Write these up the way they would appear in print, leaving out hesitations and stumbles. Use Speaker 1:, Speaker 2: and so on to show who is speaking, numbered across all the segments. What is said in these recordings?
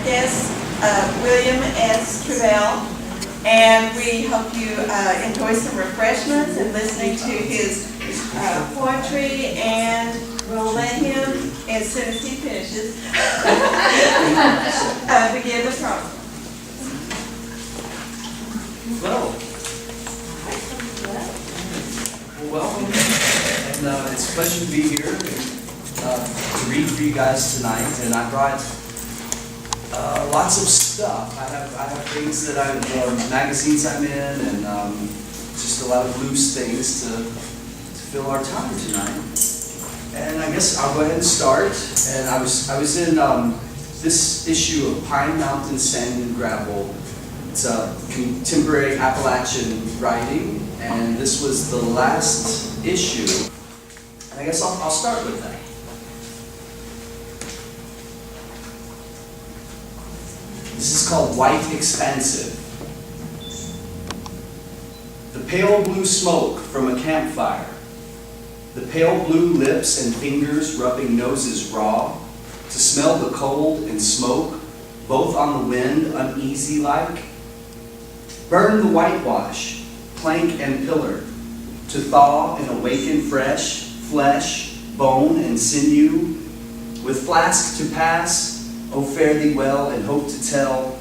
Speaker 1: guest, William S. Tribell, and we hope you enjoy some refreshments and listening to his poetry, and we'll let him, as soon as he finishes, begin the program.
Speaker 2: Welcome, and it's a pleasure to be here to read for you guys tonight. And I brought lots of stuff. I have things that magazines I'm in, and just a lot of loose things to fill our time tonight. And I guess I'll go ahead and start. And I was in this issue of Pine Mountain Sand and Gravel. It's a contemporary Appalachian writing, and this was the last issue. And I guess I'll start with that. This is called White Expansive. The pale blue smoke from a campfire. The pale blue lips and fingers rubbing noses raw, to smell the cold and smoke, both on the wind uneasy like. Burn the whitewash, plank and pillar, to thaw and awaken fresh, flesh, bone and sinew, with flask to pass, oh fare thee well and hope to tell,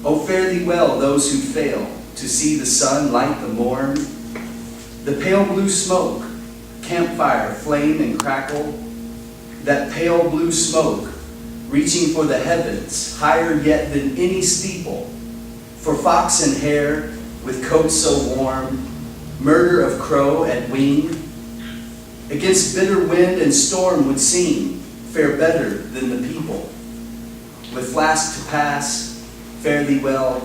Speaker 2: oh fare thee well those who fail, to see the sun light the morn. The pale blue smoke, campfire, flame and crackle, that pale blue smoke, reaching for the heavens, higher yet than any steeple, for fox and hare, with coats so warm, murder of crow at wing, against bitter wind and storm would seem, fare better than the people. With flask to pass, fare thee well,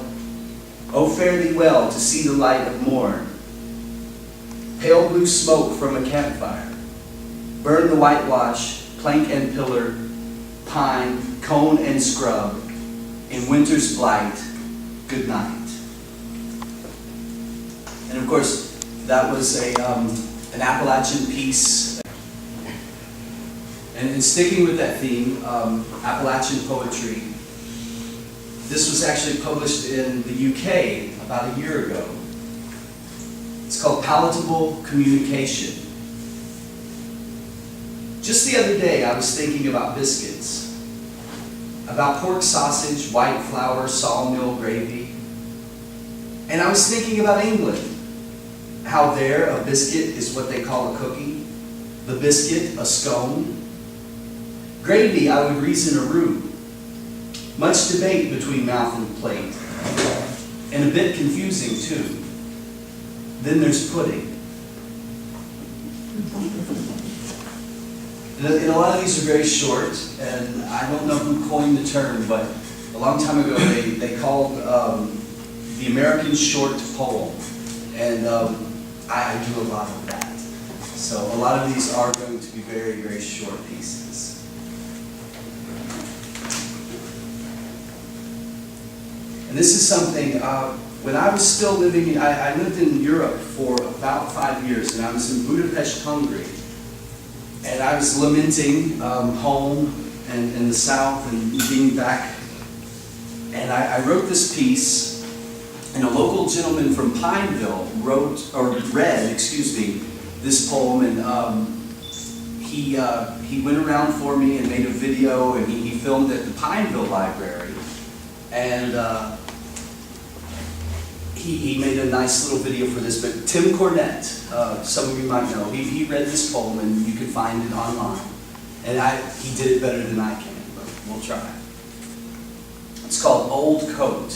Speaker 2: oh fare thee well to see the light of morn. Pale blue smoke from a campfire, burn the whitewash, plank and pillar, pine, cone and scrub, in winter's blight, good night. And of course, that was an Appalachian piece. And in sticking with that theme, Appalachian poetry, this was actually published in the UK about a year ago. It's called Palatable Communication. Just the other day, I was thinking about biscuits, about pork sausage, white flour, sawmill gravy. And I was thinking about England, how there a biscuit is what they call a cookie, the biscuit a scone. Gravy I would reason a roux. Much debate between mouth and plate, and a bit confusing too. Then there's pudding. And a lot of these are very short, and I don't know who coined the term, but a long time ago they called the American short poem, and I do a lot of that. So a lot of these are going to be very, very short pieces. And this is something, when I was still living, I lived in Europe for about 5 years, and I was in Budapest, Hungary. And I was lamenting home and the South and being back. And I wrote this piece, and a local gentleman from Pineville read this poem, and he went around for me and made a video, and he filmed at the Pineville Library. And he made a nice little video for this, but Tim Cornett, some of you might know, he read this poem, and you can find it online. And he did it better than I can, but we'll try. It's called Old Coat.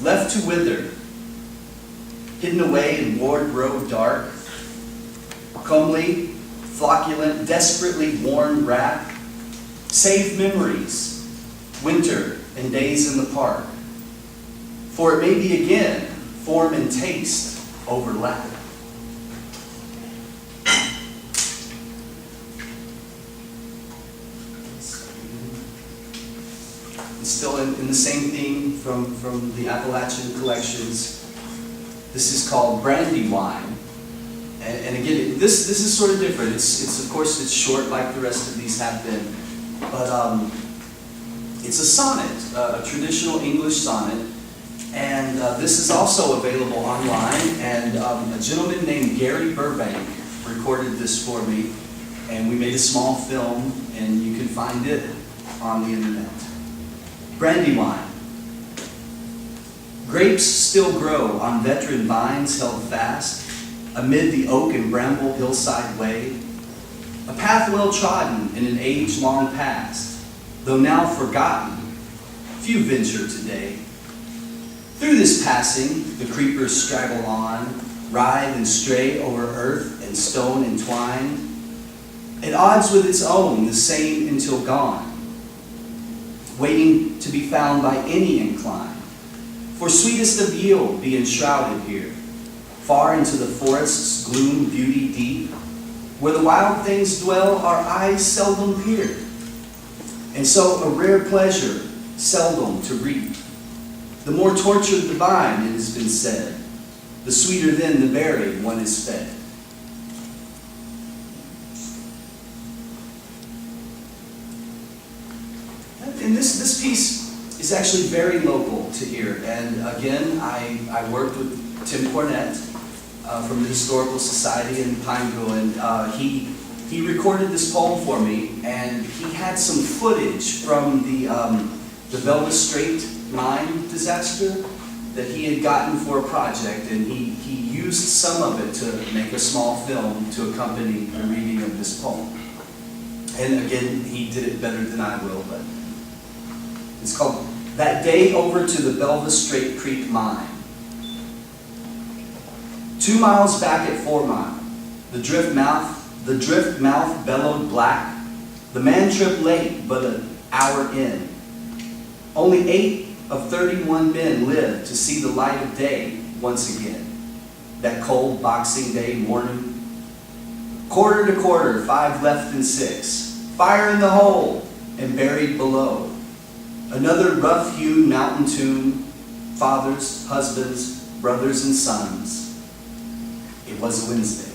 Speaker 2: Left to wither, hidden away in wardrobe dark, comely, flocculent, desperately worn wrap, save memories, winter and days in the park. For it may be again, form and taste overlap. It's still in the same theme from the Appalachian collections. This is called Brandy Wine. And again, this is sort of different. It's of course it's short like the rest of these have been, but It's a sonnet, a traditional English sonnet, and this is also available online, and a gentleman named Gary Burbank recorded this for me, and we made a small film, and you can find it on the internet. Brandywine. Grapes still grow on veteran vines held fast amid the oak and bramble hillside way, a path well trodden in an age long past, though now forgotten, few venture today. Through this passing, the creepers straggle on, writhe and stray over earth and stone entwined, at odds with its own, the same until gone, waiting to be found by any inclined. For sweetest of yield be enshrouded here, far into the forest's gloom beauty deep, where the wild things dwell our eyes seldom peer, and so a rare pleasure seldom to reap. The more tortured the vine, it has been said, the sweeter then the berry one is fed. And this piece is actually very local to here. And again, I worked with Tim Cornett from the Historical Society in Pineville, and he recorded this poem for me, and he had some footage from the Belva Strait mine disaster that he had gotten for a project, and he used some of it to make a small film to accompany the reading of this poem. And again, he did it better than I will, but it's called That Day Over to the Belva Strait Creek Mine. 2 miles back at 4 Mile, the drift mouth bellowed black. The man tripped late, but an hour in. Only 8 of 31 men lived to see the light of day once again. That cold Boxing Day morning. Quarter to quarter, 5 left and 6. Fire in the hole and buried below. Another rough-hewn mountain tomb. Fathers, husbands, brothers, and sons. It was a Wednesday.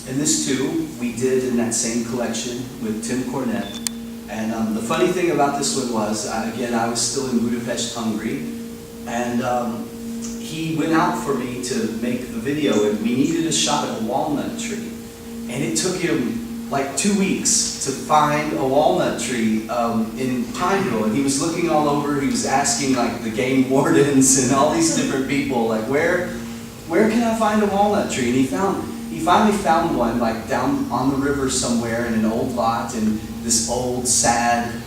Speaker 2: And this too, we did in that same collection with Tim Cornett. And the funny thing about this one was, again, I was still in Budapest, Hungary, and he went out for me to make the video, and we needed a shot of a walnut tree. And it took him like 2 weeks to find a walnut tree in Pineville, and he was looking all over. He was asking like the game wardens and all these different people, like, where can I find a walnut tree? And he finally found one like down on the river somewhere in an old lot, in this old sad,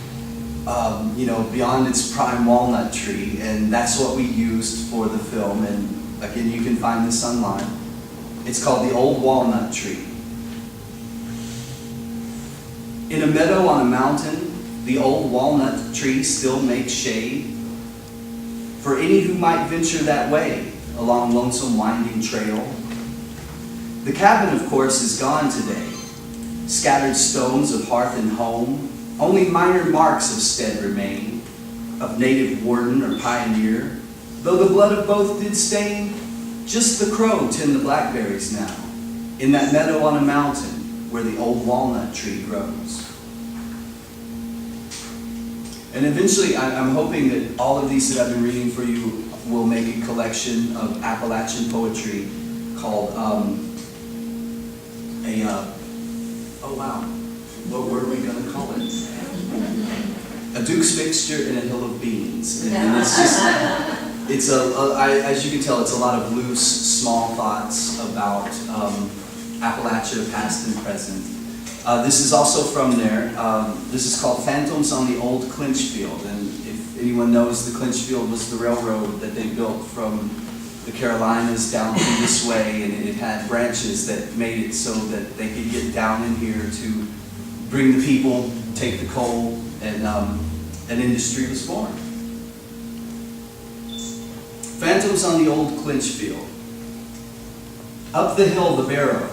Speaker 2: beyond its prime walnut tree, and that's what we used for the film. And again, you can find this online. It's called The Old Walnut Tree. In a meadow on a mountain, the old walnut tree still makes shade for any who might venture that way along lonesome winding trail. The cabin, of course, is gone today. Scattered stones of hearth and home, only minor marks of stead remain, of native warden or pioneer. Though the blood of both did stain, just the crow tend the blackberries now, in that meadow on a mountain where the old walnut tree grows. And eventually, I'm hoping that all of these that I've been reading for you will make a collection of Appalachian poetry called what were we going to call it? A Duke's Mixture in a Hill of Beans. And it's just, as you can tell, it's a lot of loose, small thoughts about Appalachia, past and present. This is also from there. This is called Phantoms on the Old Clinch Field. And if anyone knows, the Clinch Field was the railroad that they built from the Carolinas down through this way, and it had branches that made it so that they could get down in here to bring the people, take the coal, and an industry was born. Phantoms on the Old Clinch Field. Up the hill the barrow,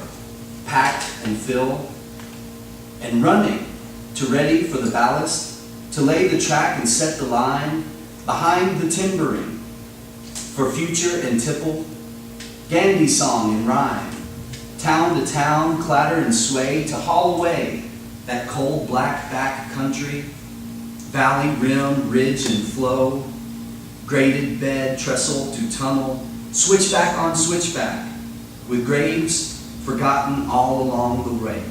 Speaker 2: pack and fill, and running to ready for the ballast, to lay the track and set the line, behind the timbering, for future and tipple, Gandy song and rhyme, town to town, clatter and sway, to haul away that cold black back country, valley, rim, ridge and flow, graded bed, trestle to tunnel, switchback on switchback, with graves forgotten all along the way.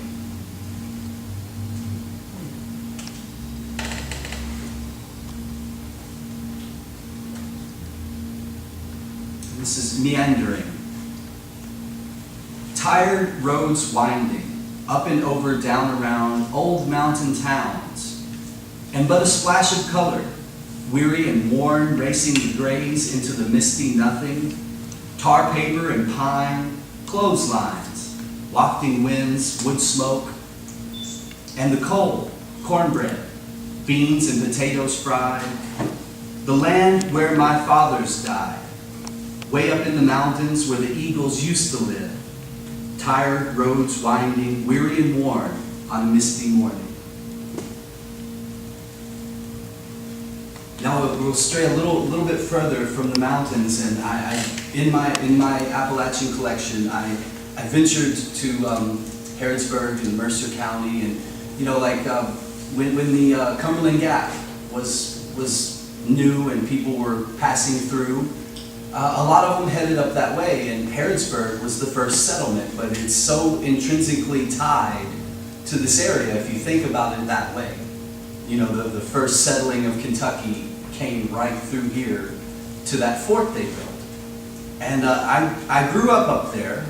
Speaker 2: This is meandering. Tired roads winding, up and over, down around, old mountain towns, and but a splash of color, weary and worn, racing to graze into the misty nothing, tar paper and pine, clotheslines, wafting winds, wood smoke, and the coal, cornbread, beans and potatoes fried, the land where my fathers died, way up in the mountains where the eagles used to live, tired roads winding, weary and worn on a misty morning. Now we'll stray a little bit further from the mountains, and in my Appalachian collection, I ventured to Harrodsburg and Mercer County, and when the Cumberland Gap was new and people were passing through. A lot of them headed up that way, and Harrodsburg was the first settlement, but it's so intrinsically tied to this area if you think about it that way. You know, the first settling of Kentucky came right through here to that fort they built. And I grew up there.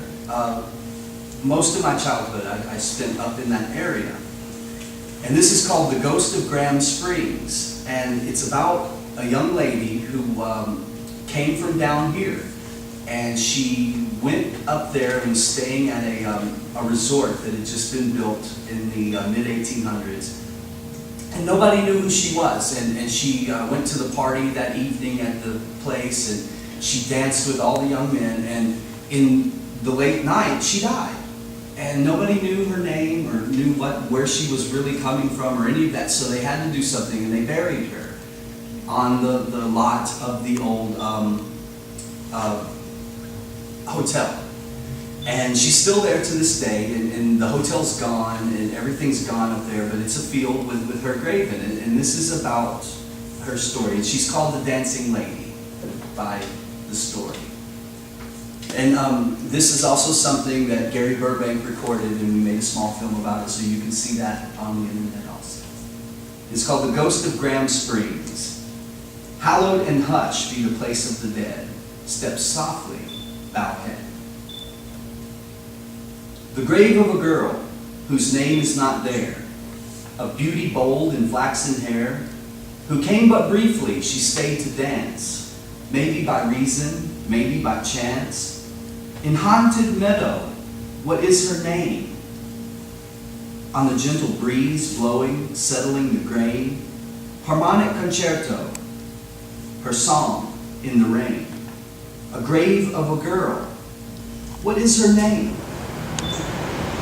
Speaker 2: Most of my childhood I spent up in that area. And this is called The Ghost of Graham Springs, and it's about a young lady who came from down here, and she went up there and was staying at a resort that had just been built in the mid-1800s. And nobody knew who she was, and she went to the party that evening at the place, and she danced with all the young men, and in the late night, she died. And nobody knew her name or knew where she was really coming from or any of that, so they had to do something, and they buried her on the lot of the old hotel. And she's still there to this day, and the hotel's gone, and everything's gone up there, but it's a field with her grave in it, and this is about her story. And she's called the Dancing Lady by the story. And this is also something that Gary Burbank recorded, and we made a small film about it, so you can see that on the internet also. It's called The Ghost of Graham Springs. Hallowed and hushed be the place of the dead. Step softly, bow head. The grave of a girl whose name is not there, of beauty bold in flaxen hair, who came but briefly, she stayed to dance, maybe by reason, maybe by chance. In haunted meadow, what is her name? On the gentle breeze blowing, settling the grain, harmonic concerto, her song in the rain. A grave of a girl, what is her name?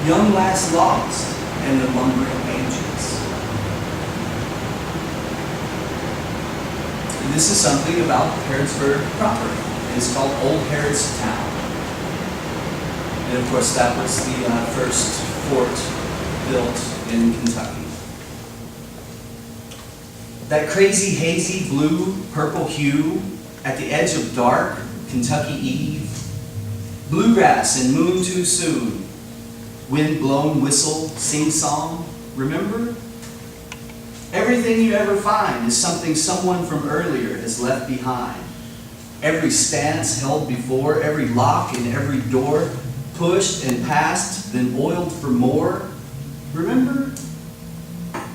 Speaker 2: Young lass lost and the lumbering ages. And this is something about Harrodsburg proper. It's called Old Harrodstown. And of course that was the first fort built in Kentucky. That crazy, hazy, blue, purple hue at the edge of dark Kentucky eve. Bluegrass and moon too soon. Wind-blown whistle, sing-song, remember? Everything you ever find is something someone from earlier has left behind. Every stance held before, every lock and every door, pushed and passed, then oiled for more. Remember?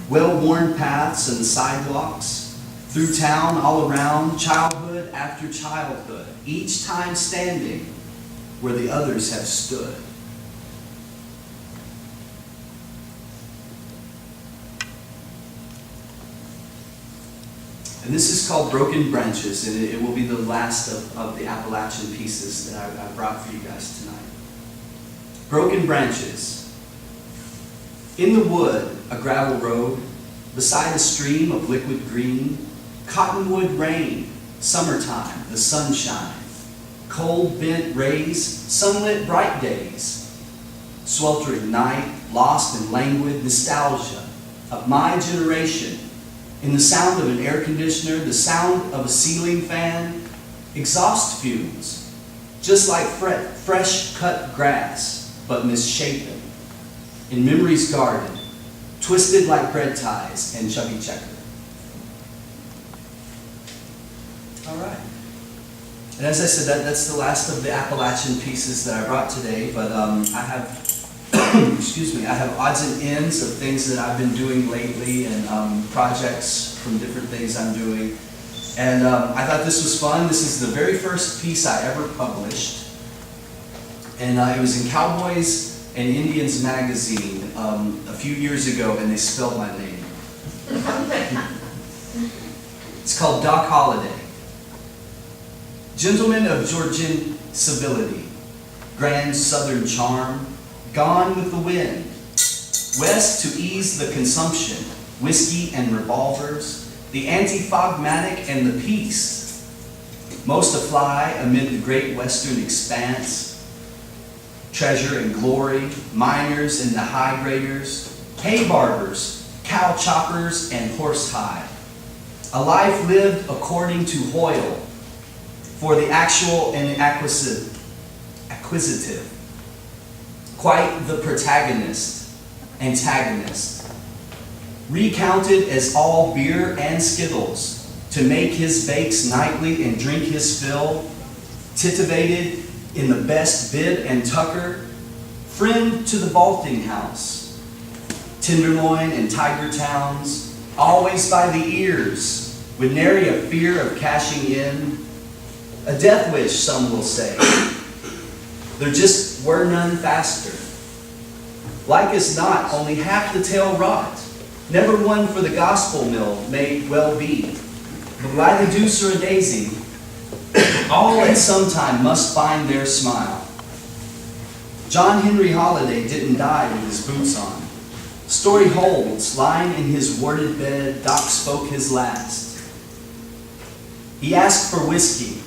Speaker 2: Well-worn paths and sidewalks, through town, all around, childhood after childhood, each time standing where the others have stood. And this is called Broken Branches, and it will be the last of the Appalachian pieces that I brought for you guys tonight. Broken branches. In the wood, a gravel road, beside a stream of liquid green, cottonwood rain, summertime, the sunshine, cold bent rays, sunlit bright days, sweltering night, lost in languid nostalgia of my generation, in the sound of an air conditioner, the sound of a ceiling fan, exhaust fumes, just like fresh cut grass, but misshapen, in memory's garden, twisted like bread ties and chubby checker. All right. And as I said, that's the last of the Appalachian pieces that I brought today, but I have, excuse me, I have odds and ends of things that I've been doing lately and projects from different things I'm doing. And I thought this was fun. This is the very first piece I ever published. And it was in Cowboys and Indians magazine a few years ago, and they spelled my name. It's called Doc Holliday. Gentleman of Georgian civility, grand southern charm, gone with the wind. West to ease the consumption, whiskey and revolvers, the anti-phlegmatic and the peace. Most afly amid the great western expanse, treasure and glory, miners and the high graders, hay barbers, cow choppers and horse hide. A life lived according to Hoyle, for the actual and the acquisitive, quite the protagonist, antagonist, recounted as all beer and skittles, to make his bakes nightly and drink his fill, titivated in the best bib and tucker, friend to the vaulting house, tenderloin and tiger towns, always by the ears, with nary a fear of cashing in. A death wish, some will say. There just were none faster. Like as not, only half the tale wrought. Never one for the gospel mill may well be. But by the deuce or a daisy, all at some time must find their smile. John Henry Holliday didn't die with his boots on. Story holds, lying in his warded bed, Doc spoke his last. He asked for whiskey,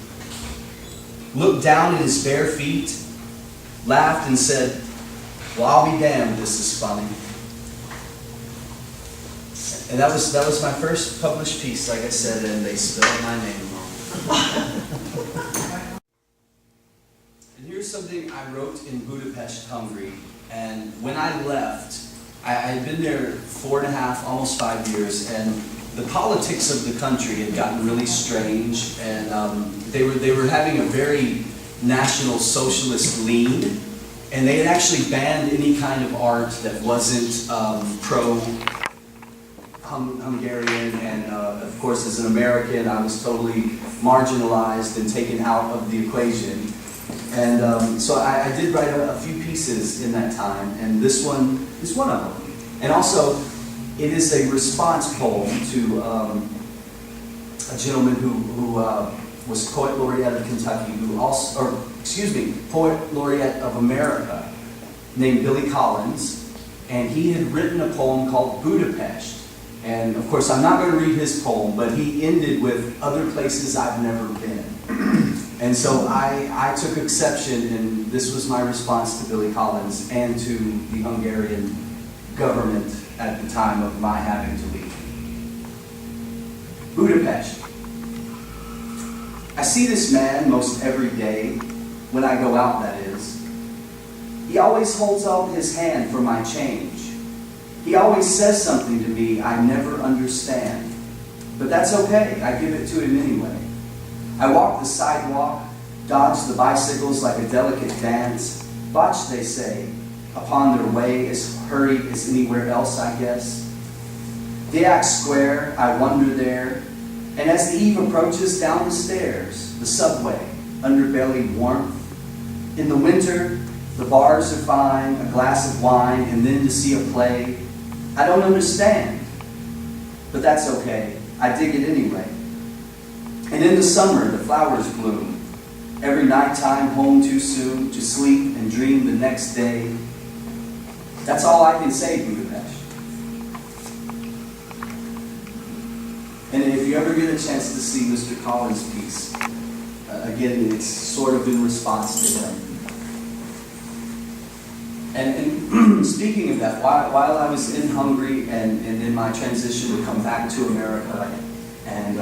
Speaker 2: looked down at his bare feet, laughed and said, well, I'll be damned, this is funny. And that was my first published piece, like I said, and they spelled my name wrong. And here's something I wrote in Budapest, Hungary, and when I left, I had been there 4.5, almost 5 years, and the politics of the country had gotten really strange, and they were having a very national socialist lean, and they had actually banned any kind of art that wasn't pro-Hungarian, and of course as an American I was totally marginalized and taken out of the equation. And so I did write a few pieces in that time, and this one is one of them. And also, it is a response poem to a gentleman who was Poet Laureate of Kentucky, Poet Laureate of America, named Billy Collins, and he had written a poem called Budapest. And of course, I'm not going to read his poem, but he ended with other places I've never been. And so I took exception, and this was my response to Billy Collins and to the Hungarian government at the time of my having to leave. Budapest. I see this man most every day, when I go out, that is. He always holds out his hand for my change. He always says something to me I never understand. But that's okay, I give it to him anyway. I walk the sidewalk, dodge the bicycles like a delicate dance, botch, they say, upon their way as hurried as anywhere else, I guess. Diak Square, I wander there, and as the eve approaches down the stairs, the subway, underbelly warmth. In the winter, the bars are fine, a glass of wine, and then to see a play. I don't understand, but that's okay. I dig it anyway. And in the summer, the flowers bloom. Every nighttime home too soon to sleep and dream the next day. That's all I can say, Budapest. And if you ever get a chance to see Mr. Collins' piece, again, it's sort of in response to him. And speaking of that, while I was in Hungary and in my transition to come back to America, and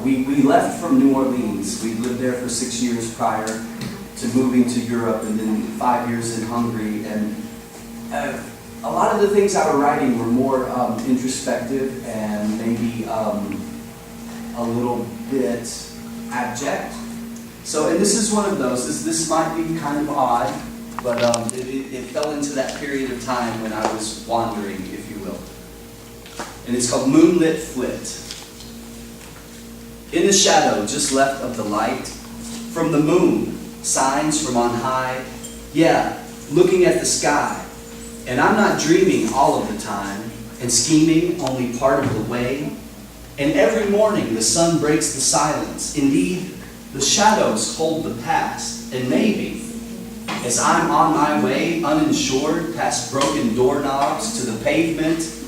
Speaker 2: we left from New Orleans. We lived there for 6 years prior to moving to Europe, and then 5 years in Hungary. And a lot of the things I was writing were more introspective and maybe a little bit abject. So, and this is one of those. This might be kind of odd, but it fell into that period of time when I was wandering, if you will. And it's called Moonlit Flit. In the shadow just left of the light, from the moon, signs from on high, yeah, looking at the sky. And I'm not dreaming all of the time, and scheming only part of the way. And every morning the sun breaks the silence. Indeed, the shadows hold the past, and maybe, as I'm on my way, uninsured, past broken doorknobs to the pavement,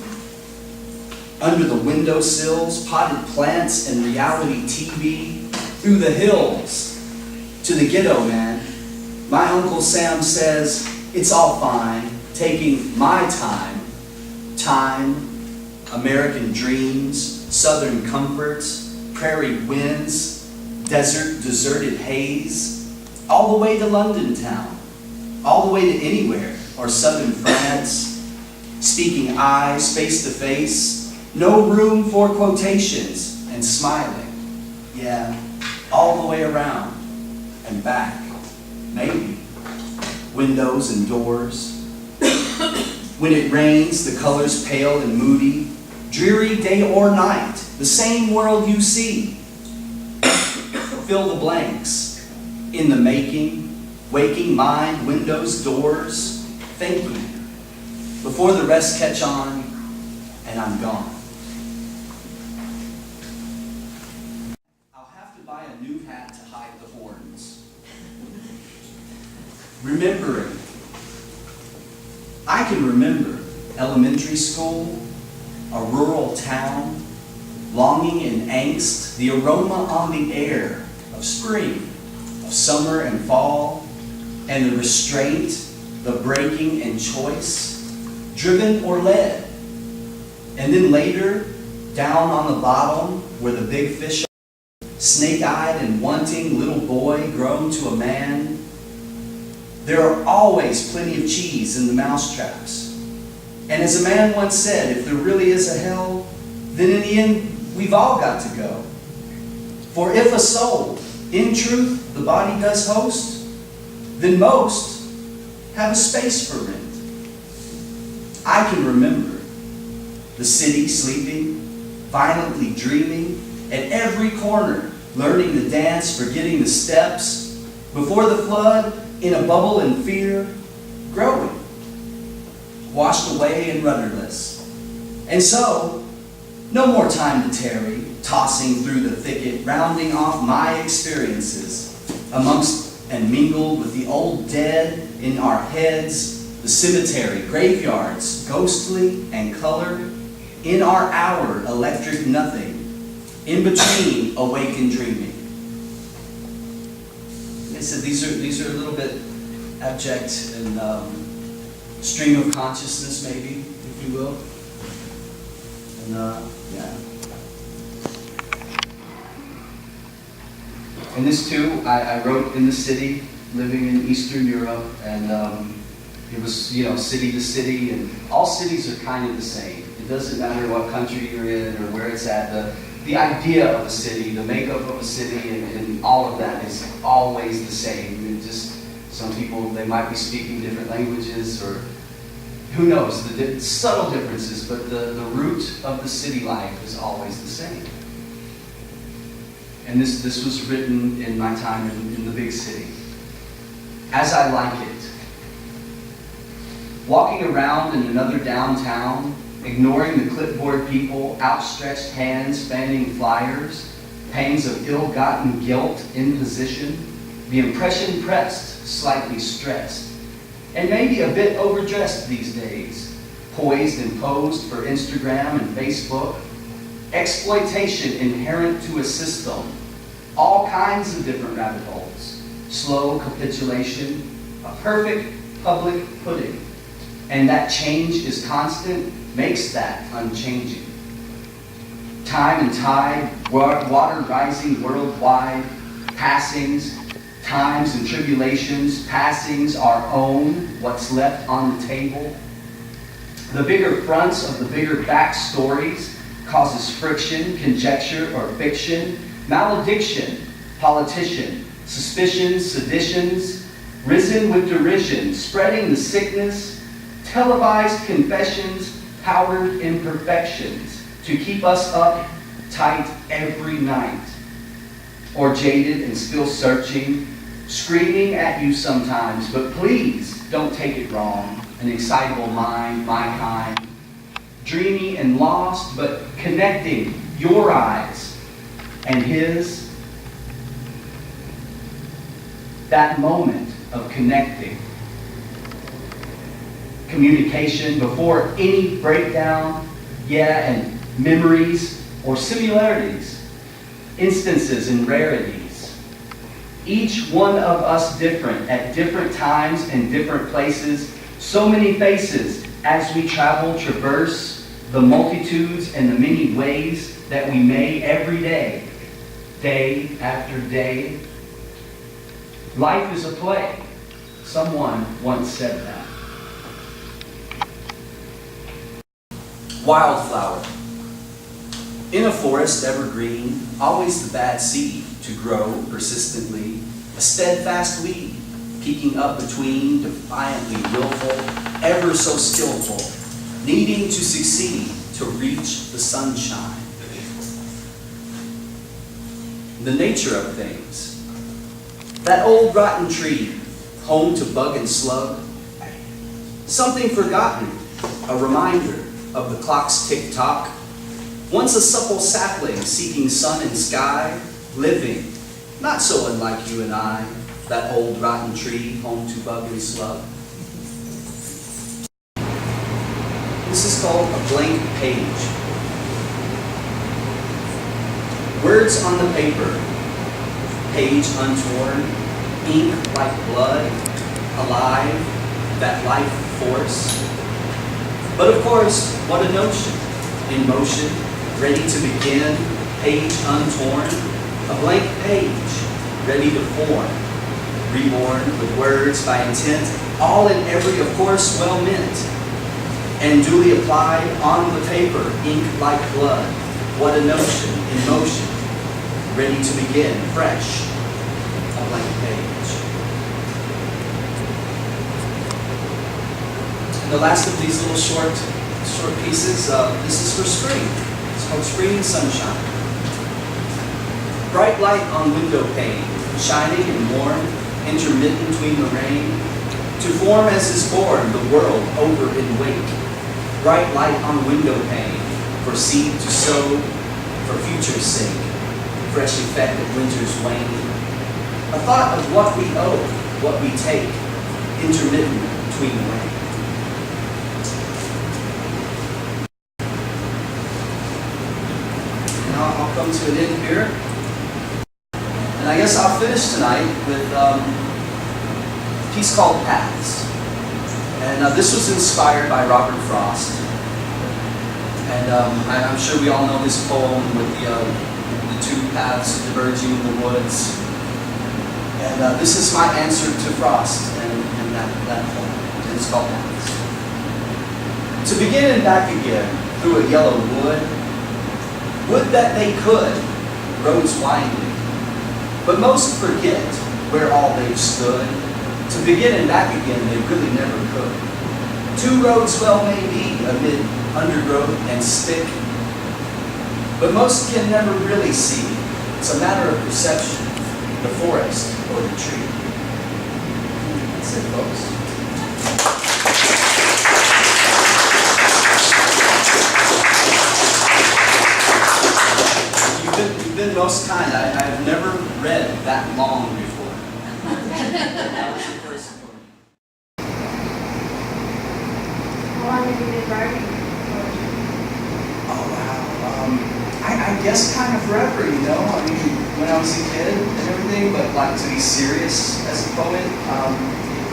Speaker 2: under the windowsills, potted plants and reality TV, through the hills, to the ghetto, man. My Uncle Sam says, it's all fine, taking my time. Time, American dreams, southern comforts, prairie winds, desert, deserted haze, all the way to London town, all the way to anywhere, or southern France, speaking eyes face to face, no room for quotations, and smiling, yeah, all the way around and back, maybe, windows and doors. When it rains, the colors pale and moody, dreary day or night, the same world you see. Fill the blanks, in the making, waking mind, windows, doors, thinking, before the rest catch on, and I'm gone. I'll have to buy a new hat to hide the horns. Remembering. I can remember elementary school, a rural town, longing and angst, the aroma on the air of spring, of summer and fall, and the restraint, the breaking and choice, driven or led. And then later, down on the bottom where the big fish are, snake-eyed and wanting little boy grown to a man. There are always plenty of cheese in the mousetraps. And as a man once said, if there really is a hell, then in the end, we've all got to go. For if a soul, in truth, the body does host, then most have a space for rent. I can remember the city sleeping, violently dreaming, at every corner, learning the dance, forgetting the steps, before the flood, in a bubble in fear, growing, washed away and rudderless. And so, no more time to tarry, tossing through the thicket, rounding off my experiences, amongst and mingled with the old dead in our heads, the cemetery, graveyards, ghostly and colored, in our hour, electric nothing, in between awake and dreaming. I said these are a little bit abject and stream of consciousness, maybe, if you will. And yeah. And this too, I wrote in the city, living in Eastern Europe, and it was, city to city, and all cities are kind of the same. It doesn't matter what country you're in or where it's at. The idea of a city, the makeup of a city, and all of that is always the same. It just, some people, they might be speaking different languages, or who knows, the subtle differences, but the root of the city life is always the same. And this was written in my time in the big city. As I like it. Walking around in another downtown, ignoring the clipboard people, outstretched hands fanning flyers, pangs of ill-gotten guilt in position, the impression pressed, slightly stressed, and maybe a bit overdressed these days, poised and posed for Instagram and Facebook, exploitation inherent to a system, all kinds of different rabbit holes, slow capitulation, a perfect public pudding. And that change is constant, makes that unchanging. Time and tide, water rising worldwide, passings, times and tribulations, passings, our own, what's left on the table. The bigger fronts of the bigger backstories causes friction, conjecture, or fiction, malediction, politician, suspicions, seditions, risen with derision, spreading the sickness, televised confessions, powered imperfections, to keep us up tight every night, or jaded and still searching, screaming at you sometimes, but please don't take it wrong, an excitable mind, my kind, dreamy and lost, but connecting your eyes and his, that moment of connecting, communication before any breakdown, and memories or similarities, instances and rarities. Each one of us different at different times and different places, so many faces as we travel, traverse the multitudes and the many ways that we may every day, day after day. Life is a play. Someone once said that. Wildflower. In a forest evergreen, always the bad seed to grow persistently, a steadfast weed, peeking up between, defiantly willful, ever so skillful, needing to succeed to reach the sunshine. The nature of things. That old rotten tree, home to bug and slug, something forgotten, a reminder of the clock's tick-tock. Once a supple sapling seeking sun and sky, living, not so unlike you and I, that old rotten tree, home to bug and slug. This is called a blank page. Words on the paper, page untorn, ink like blood, alive, that life force. But of course, what a notion, in motion, ready to begin, page untorn, a blank page, ready to form, reborn with words by intent, all and every, of course, well meant, and duly applied on the paper, ink like blood, what a notion, in motion, ready to begin, fresh, a blank page. And the last of these little short pieces, this is for spring. It's called Spring Sunshine. Bright light on window pane, shining and warm, intermittent between the rain, to form as is born the world over in wake. Bright light on window pane, for seed to sow, for future's sake, fresh effect of winter's wane. A thought of what we owe, what we take, intermittent between the rain. I'll come to an end here. And I guess I'll finish tonight with a piece called Paths. And this was inspired by Robert Frost. And I'm sure we all know this poem with the two paths diverging in the woods. And this is my answer to Frost and that poem. And it's called Paths. To begin and back again through a yellow wood, would that they could, roads winding, but most forget where all they've stood. To begin and back again, they really never could. Two roads well may be amid undergrowth and stick, but most can never really see. It's a matter of perception, the forest or the tree. That's it, folks. You've been most kind. I've never read that long before. That was the first for me.
Speaker 3: How long have you been writing poetry?
Speaker 2: Oh, wow. I guess kind of forever, you know? I mean, when I was a kid and everything, but like to be serious as a poet,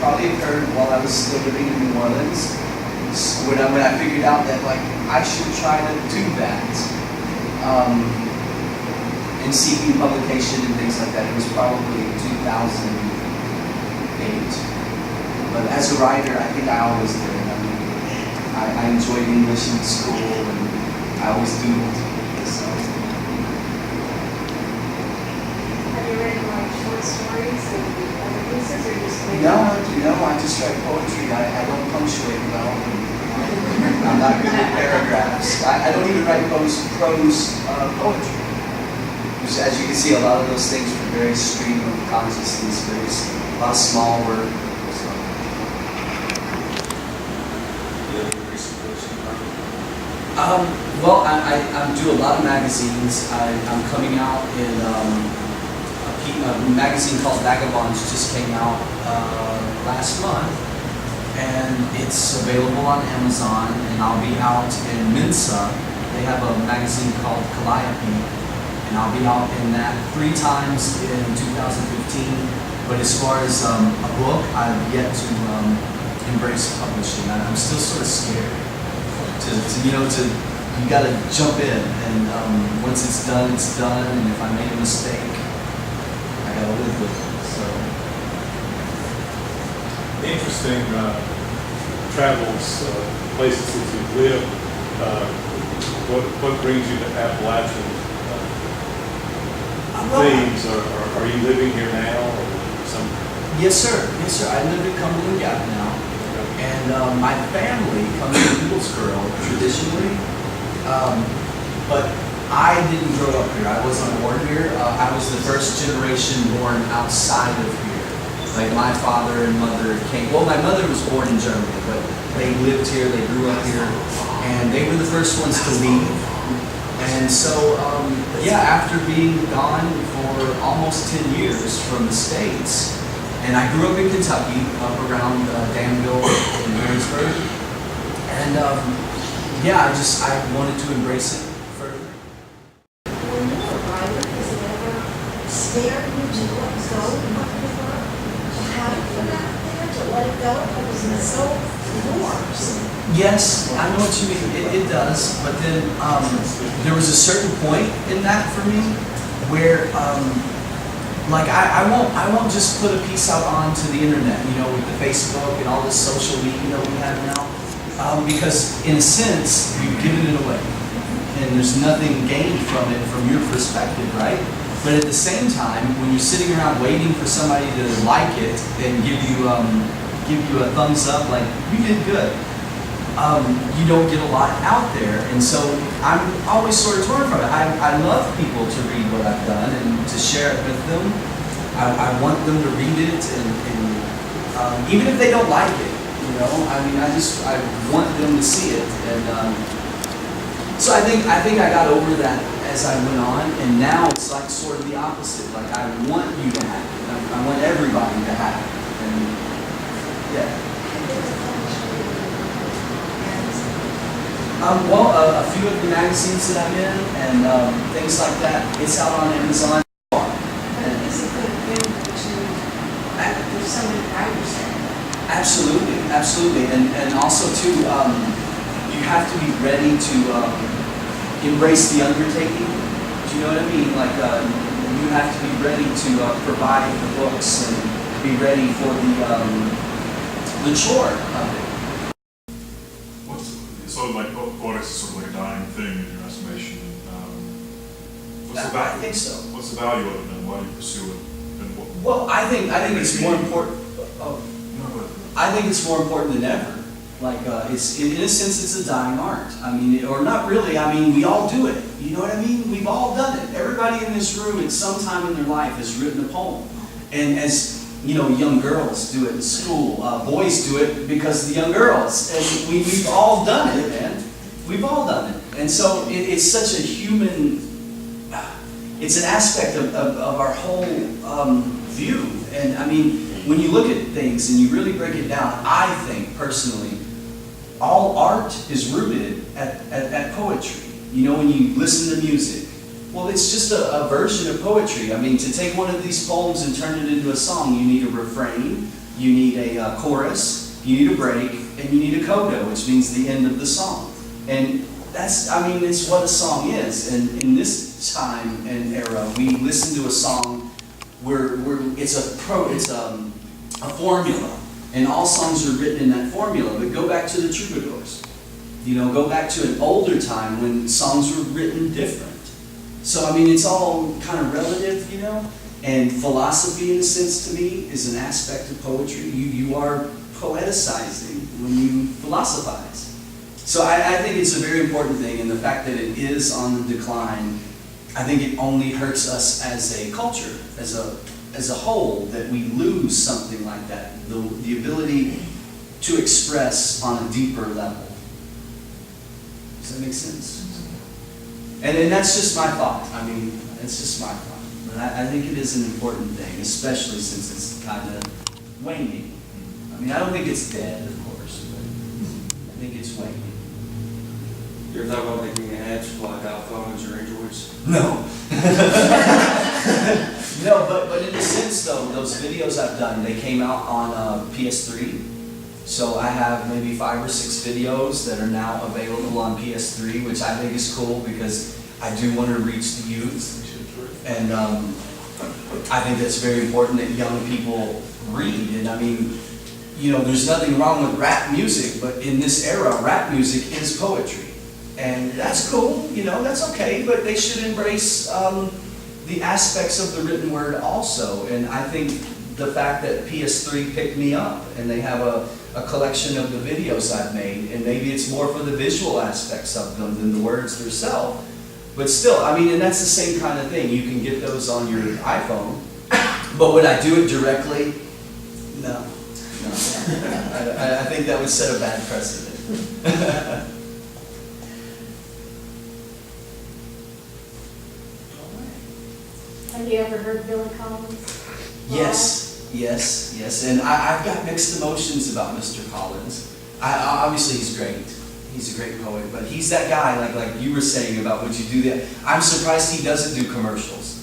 Speaker 2: probably occurred while I was still living in New Orleans. When I figured out that like I should try to do that, and seeking publication and things like that. It was probably 2008. But as a writer, I think I always did. I mean, I enjoyed English in school, and I always doodled. So.
Speaker 3: Have you written like short stories and other pieces, or just
Speaker 2: No, I just write poetry. I don't punctuate well. I'm not good at paragraphs. I don't even write prose poetry. Which, as you can see, a lot of those things are very stream of consciousness, a lot of small work. So. Well, I do a lot of magazines. I'm coming out in a magazine called Vagabonds just came out last month, and it's available on Amazon, and I'll be out in Mensa. They have a magazine called Calliope, and I'll be out in that 3 times in 2015. But as far as a book, I've yet to embrace publishing. I'm still sort of scared you got to jump in, and once it's done, and if I make a mistake, I got to live with it. So
Speaker 4: interesting travels, places that you live. What brings you to Appalachian themes? Are you living here now, or some?
Speaker 2: Yes, sir. Yes, sir. I live in Cumberland Gap now, and my family comes from Middlesboro traditionally, but I didn't grow up here. I wasn't born here. I was the first generation born outside of here. Like my father and mother came. Well, my mother was born in Germany, but they lived here. They grew up here, and they were the first ones to leave. And so, after being gone for almost 10 years from the States, and I grew up in Kentucky, up around Danville and Middlesboro, and I wanted to embrace it further.
Speaker 5: When you were writing, has it ever scared you to let go of what you were? To have it put out there, to let it go, because it's so yours?
Speaker 2: Yes, I know what you mean. It does, but then there was a certain point in that for me where, I won't just put a piece out onto the internet, with the Facebook and all this social media we have now, because in a sense you've given it away, and there's nothing gained from it from your perspective, right? But at the same time, when you're sitting around waiting for somebody to like it and give you a thumbs up, like you did good. You don't get a lot out there, and so I'm always sort of torn from it. I love people to read what I've done and to share it with them. I want them to read it, and even if they don't like it, I want them to see it, and so I think I got over that as I went on, and now it's like sort of the opposite. Like I want you to have it. I want everybody to have it, and yeah. A few of the magazines that I'm in and things like that, it's out on Amazon.
Speaker 3: But is it good to there's so many writers there?
Speaker 2: Absolutely, and also too, you have to be ready to embrace the undertaking. Do you know what I mean? Like you have to be ready to provide the books and be ready for the chore of it.
Speaker 6: So like poetics is sort of like a dying thing in your estimation.
Speaker 2: I think so.
Speaker 6: What's the value of it, and why do you pursue it? And
Speaker 2: Well, I think it's more important. I think it's more important than ever. Like it's in a sense it's a dying art. Or not really. We all do it. You know what I mean? We've all done it. Everybody in this room at some time in their life has written a poem, and as young girls do it in school. Boys do it because the young girls. And we've all done it, man. We've all done it. And so it's such a human, it's an aspect of our whole view. And when you look at things and you really break it down, I think personally, all art is rooted at poetry. When you listen to music, well, it's just a version of poetry. To take one of these poems and turn it into a song, you need a refrain, you need a chorus, you need a break, and you need a coda, which means the end of the song. And that's, I mean, it's what a song is. And in this time and era, we listen to a song where it's a formula. And all songs are written in that formula. But go back to the troubadours. You know, go back to an older time when songs were written different. So, I mean, it's all kind of relative, you know. And philosophy, in a sense, to me, is an aspect of poetry. You are poeticizing when you philosophize. So I think it's a very important thing, and the fact that it is on the decline, I think it only hurts us as a culture, as a whole, that we lose something like that, the ability to express on a deeper level. Does that make sense? And that's just my thought. I mean, it's just my thought. But I think it is an important thing, especially since it's kind of waning. I mean, I don't think it's dead, of course, but I think it's waning.
Speaker 7: You ever thought about making ads for like iPhones or Androids?
Speaker 2: No. No, but in a sense though, those videos I've done, they came out on PS3. So I have maybe 5 or 6 videos that are now available on PS3, which I think is cool because I do want to reach the youth. And I think that's very important that young people read. And I mean, you know, there's nothing wrong with rap music, but in this era, rap music is poetry. And that's cool, you know, that's okay, but they should embrace the aspects of the written word also. And I think the fact that PS3 picked me up and they have a collection of the videos I've made, and maybe it's more for the visual aspects of them than the words themselves. But still, I mean, and that's the same kind of thing. You can get those on your iPhone, but would I do it directly? No. I think that would set a bad precedent.
Speaker 5: Have you ever heard Billy Collins?
Speaker 2: Yes. And I've got mixed emotions about Mr. Collins. Obviously, he's great. He's a great poet, but he's that guy, like you were saying about would you do that? I'm surprised he doesn't do commercials.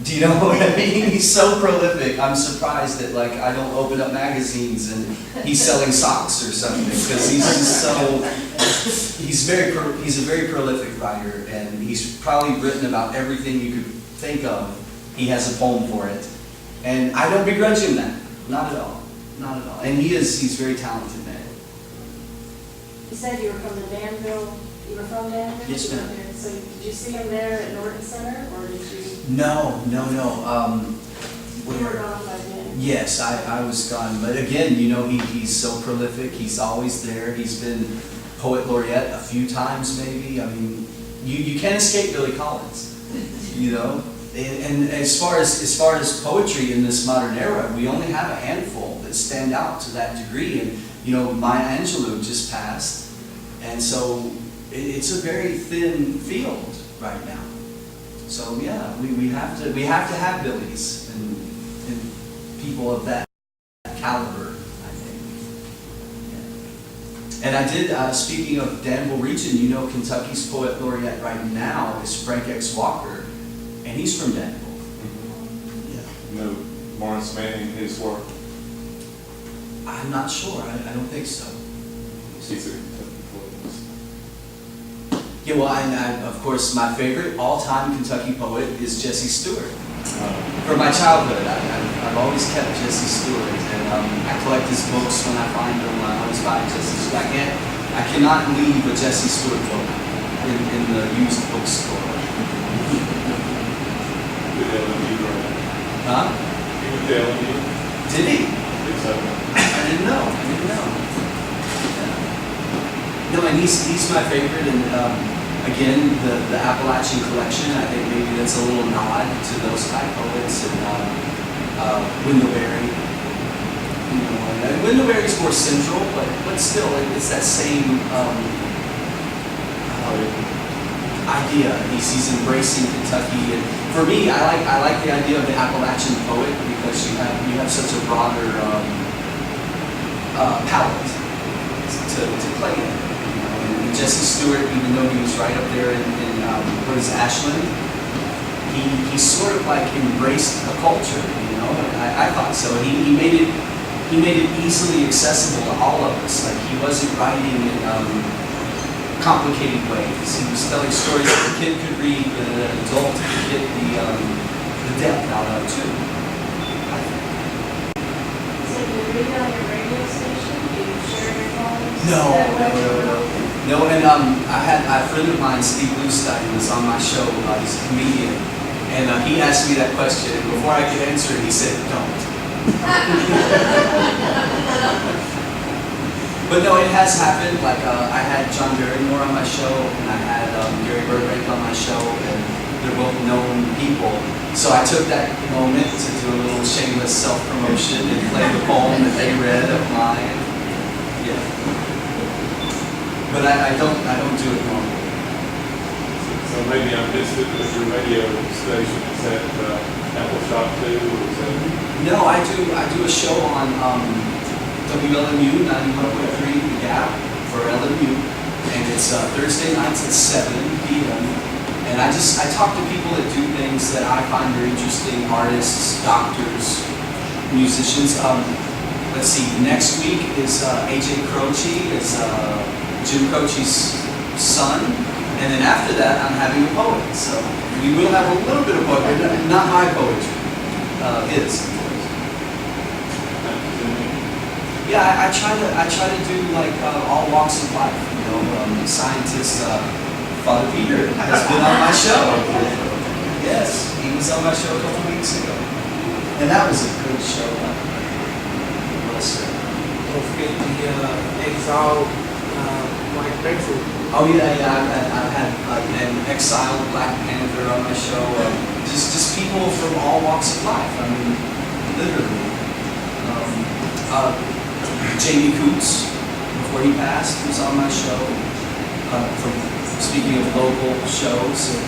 Speaker 2: Do you know what I mean? He's so prolific. I'm surprised that like I don't open up magazines and he's selling socks or something because he's just so. He's a very prolific writer, and he's probably written about everything you could think of. He has a poem for it, and I don't begrudge him that. Not at all. Not at all. And he's very talented man.
Speaker 5: You said you were from the Danville, you were from Danville?
Speaker 2: Yes, ma'am.
Speaker 5: So did you see him there at Norton Center, or did you?
Speaker 2: No.
Speaker 5: You were gone by then?
Speaker 2: Yes, I was gone. But again, you know, he's so prolific. He's always there. He's been poet laureate a few times maybe. I mean, you can't escape Billy Collins, you know? And as far as poetry in this modern era, we only have a handful that stand out to that degree. And, you know, Maya Angelou just passed. And so it's a very thin field right now. So yeah, we have to have Billies and people of that caliber, I think. Yeah. And I did, speaking of Danville region, you know, Kentucky's poet laureate right now is Frank X. Walker, and he's from Danville. Yeah.
Speaker 4: You know, Morris Manning, his work.
Speaker 2: I'm not sure. I don't think so.
Speaker 4: He's a Kentucky poet.
Speaker 2: Yeah, well, and of course, my favorite all-time Kentucky poet is Jesse Stewart. From my childhood, I've always kept Jesse Stewart, and I collect his books when I find them. I always buy Jesse Stewart. I cannot leave a Jesse Stewart book in the used bookstore.
Speaker 4: With LMU, right?
Speaker 2: Huh?
Speaker 4: He went to LMU.
Speaker 2: Did he?
Speaker 4: I think so.
Speaker 2: I didn't know. No, and he's my favorite, and again, the Appalachian collection, I think maybe that's a little nod to those type poets, and Wendell-Berry. You know, and Wendell-Berry's more central, but still, it's that same idea. He's embracing Kentucky, and for me, I like the idea of the Appalachian poet because you have such a broader palette to play in. And Jesse Stewart, even though he was right up there in what is Ashland, he sort of like embraced a culture, you know. I thought so. He made it he made it easily accessible to all of us. Like, he wasn't writing in complicated ways. He was telling stories that a kid could read, but an adult could get the depth out of too.
Speaker 3: So do you read on your radio station? Do you share your phones?
Speaker 2: No,
Speaker 3: Is that what
Speaker 2: no,
Speaker 3: you
Speaker 2: no, no.
Speaker 3: do?
Speaker 2: No, and I had a friend of mine, Steve Bluestein, was on my show. He's a comedian, and he asked me that question. And before I could answer it, he said, "Don't." But no, it has happened. Like I had John Barrymore on my show, and I had Gary Burbank on my show, and they're both known people. So I took that moment to do a little shameless self-promotion and play the poem that they read of mine. Yeah. But I don't do it normally.
Speaker 4: So maybe I missed it, but your radio station, is that Apple Shop too, or is that?
Speaker 2: No, I do a show on WLMU 91.3 The Gap for LMU, and it's Thursday nights at 7 p.m. And I talk to people that do things that I find are interesting, artists, doctors, musicians. Let's see, next week is AJ Croce, is Jim Croce's son, and then after that I'm having a poet. So we will have a little bit of poetry, not my poetry, his. Yeah, I try to do like all walks of life. You know, scientist Father Peter has been on my show. Yes, he was on my show a couple weeks ago, and that was a good show. Bless her.
Speaker 8: Don't forget the exiled Mike Baker.
Speaker 2: Oh yeah, I've had an exiled Black Panther on my show. Just people from all walks of life. I mean, literally. Jamie Coots, before he passed, was on my show. Speaking of local shows, and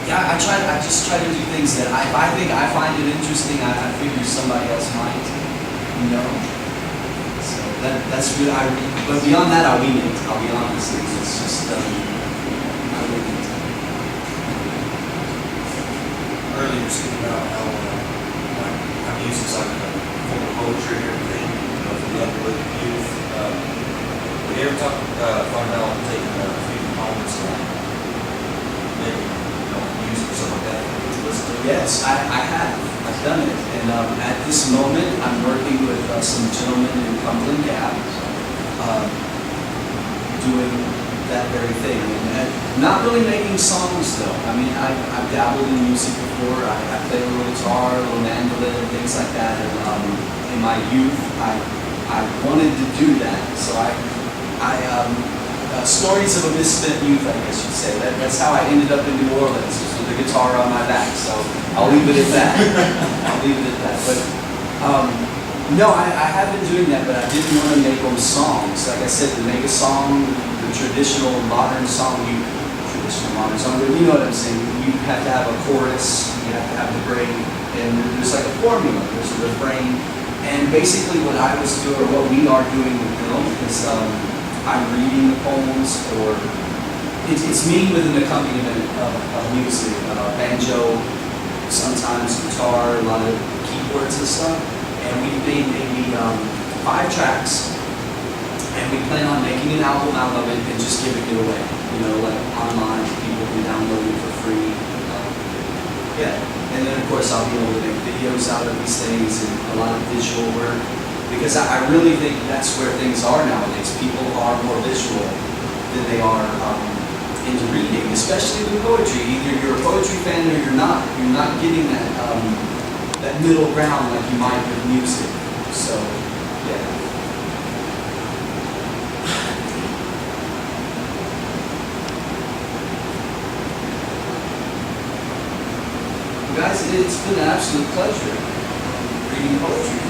Speaker 2: yeah, I just try to do things that if I think I find it interesting, I figure somebody else might, you know. So that's really, but beyond that, I'll wing it. I'll be honest. It's just, I wing it.
Speaker 7: Earlier, you were speaking about how, music's like a form of poetry and everything, you know, for the upward youth. Have you ever thought about taking a few moments and maybe, you know, music or something like that?
Speaker 2: Yes, I have. I've done it. And at this moment, I'm working with some gentlemen in Cumberland Gap doing that very thing. And not really making songs, though. I mean, I've dabbled in music before. I play a little guitar, a little mandolin, and things like that. And in my youth, I wanted to do that. So stories of a misspent youth, I guess you'd say. That's how I ended up in New Orleans, just with the guitar on my back. So I'll leave it at that. I'll leave it at that. But no, I have been doing that, but I didn't want to make them songs. Like I said, to make a song, the traditional modern song, but you know what I'm saying. You have to have a chorus, you have to have the break, and there's like a formula, there's a refrain. And basically what I was doing, or what we are doing with Bill, is I'm reading the poems, or it's me with an accompaniment of music, banjo, sometimes guitar, a lot of keyboards and stuff. And we made maybe 5 tracks, and we plan on making an album out of it and just giving it away. You know, like online, people can download it for free. Yeah, and then of course I'll be able to make videos out of these things and a lot of visual work, because I really think that's where things are nowadays. People are more visual than they are into reading, especially with poetry. Either you're a poetry fan or you're not. You're not getting that that middle ground like you might with music. So, yeah. Guys, it's been an absolute pleasure reading poetry.